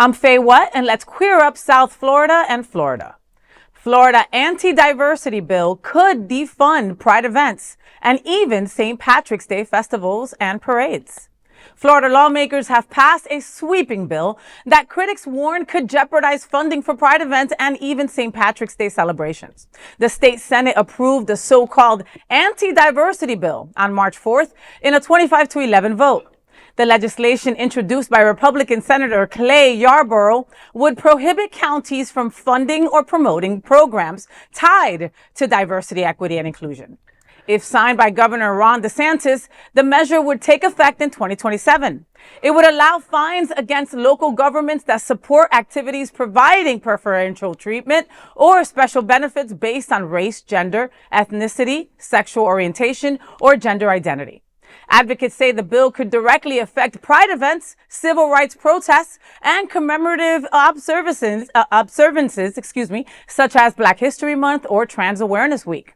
I'm Faye What, and let's queer up South Florida and Florida. Florida anti-diversity bill could defund pride events and even St. Patrick's Day festivals and parades. Florida lawmakers have passed a sweeping bill that critics warn could jeopardize funding for pride events and even St. Patrick's Day celebrations. The state Senate approved the so-called anti-diversity bill on March 4th in a 25-11 vote. The legislation introduced by Republican Senator Clay Yarborough would prohibit counties from funding or promoting programs tied to diversity, equity, and inclusion. If signed by Governor Ron DeSantis, the measure would take effect in 2027. It would allow fines against local governments that support activities providing preferential treatment or special benefits based on race, gender, ethnicity, sexual orientation, or gender identity. Advocates say the bill could directly affect pride events, civil rights protests, and commemorative observances, such as Black History Month or Trans Awareness Week.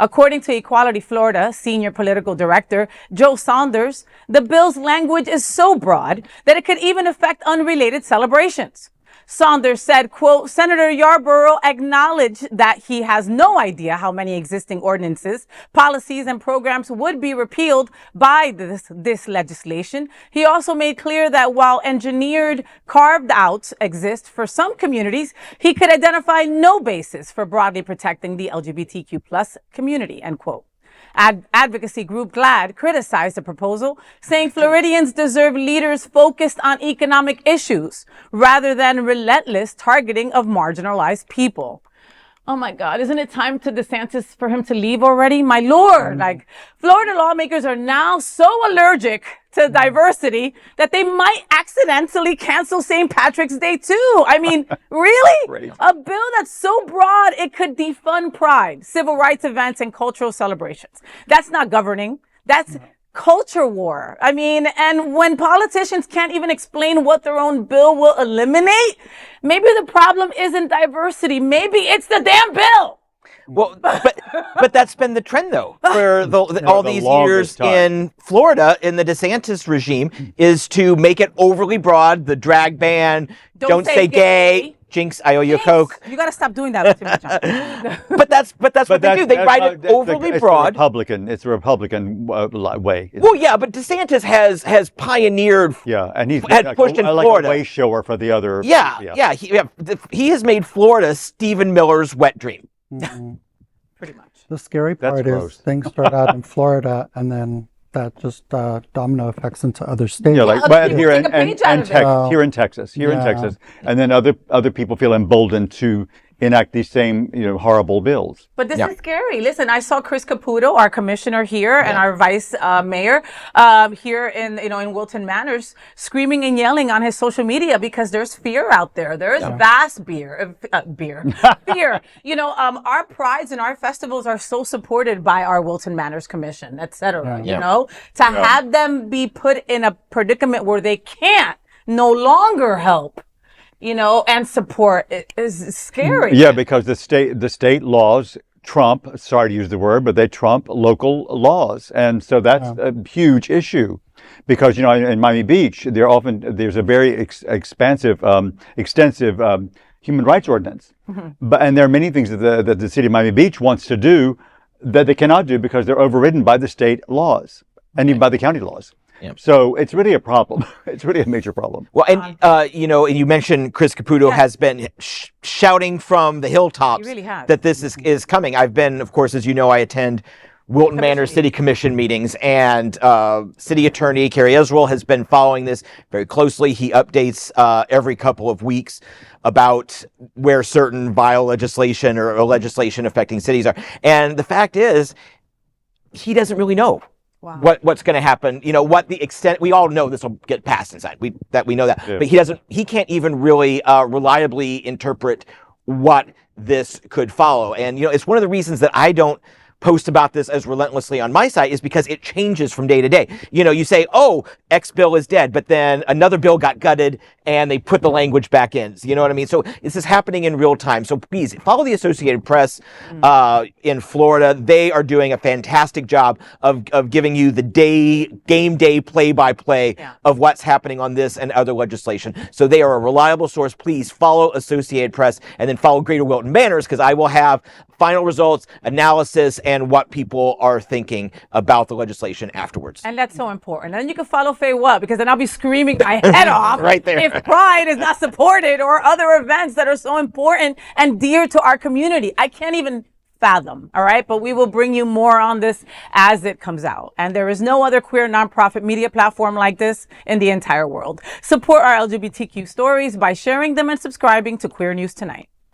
According to Equality Florida Senior Political Director Joe Saunders, the bill's language is so broad that it could even affect unrelated celebrations. Saunders said, quote, Senator Yarborough acknowledged that he has no idea how many existing ordinances, policies, and programs would be repealed by this legislation. He also made clear that while engineered carved-outs exist for some communities, he could identify no basis for broadly protecting the LGBTQ plus community, end quote. Advocacy group GLAAD criticized the proposal, saying Floridians deserve leaders focused on economic issues rather than relentless targeting of marginalized people. Oh my God, isn't it time to DeSantis for him to leave already? My Lord, Florida lawmakers are now so allergic to diversity that they might accidentally cancel St. Patrick's Day too. I mean, really? A bill that's so broad it could defund pride, civil rights events, and cultural celebrations. That's not governing. That's culture war. I mean, and when politicians can't even explain what their own bill will eliminate, maybe the problem isn't diversity. Maybe it's the damn bill. Well, but that's been the trend, though, for all these years in Florida in the DeSantis regime, is to make it overly broad. The drag ban, don't say gay. Jinx, I owe you a Coke. You got to stop doing that with me, John. but that's what they do. They write it overly broad. It's the Republican way. Well, yeah, but DeSantis has pioneered. Yeah, and he's had pushed in Florida. A way shower for the other. He has made Florida Stephen Miller's wet dream. Pretty much. The scary part is things start out in Florida and then that just domino effects into other states. Yeah, but here in Texas, and then other people feel emboldened to enact these same horrible bills. But this is scary. Listen, I saw Chris Caputo, our commissioner here, and our vice mayor here in Wilton Manors, screaming and yelling on his social media because there's fear out there. There is vast fear. Our prides and our festivals are so supported by our Wilton Manors Commission, et cetera. To have them be put in a predicament where they can't no longer help. And support is scary. Yeah, because the state laws trump, sorry to use the word, but they trump local laws. And so that's a huge issue because, in Miami Beach, there's a very extensive human rights ordinance. And there are many things that the city of Miami Beach wants to do that they cannot do because they're overridden by the state laws and even by the county laws. Yep. So it's really a problem. It's really a major problem. Well, and you mentioned Chris Caputo has been shouting from the hilltops that this is coming. I've been, of course, as you know, I attend Wilton Manor City Commission meetings, and City Attorney Kerry Israel has been following this very closely. He updates every couple of weeks about where certain vile legislation or legislation affecting cities are. And the fact is, he doesn't really know. Wow. What's going to happen? What the extent? We all know this will get passed inside. We know that, but he can't even really reliably interpret what this could follow. And it's one of the reasons that I don't post about this as relentlessly on my site is because it changes from day to day. You know, you say, oh, X bill is dead, but then another bill got gutted and they put the language back in. You know what I mean? So this is happening in real time. So please follow the Associated Press in Florida. They are doing a fantastic job of giving you the game day play-by-play of what's happening on this and other legislation. So they are a reliable source. Please follow Associated Press and then follow Greater Wilton Banners, because I will have final results, analysis, and what people are thinking about the legislation afterwards. And that's so important. And you can follow Faye What, because then I'll be screaming my head off right there if Pride is not supported or other events that are so important and dear to our community. I can't even fathom. All right. But we will bring you more on this as it comes out. And there is no other queer nonprofit media platform like this in the entire world. Support our LGBTQ stories by sharing them and subscribing to Queer News Tonight.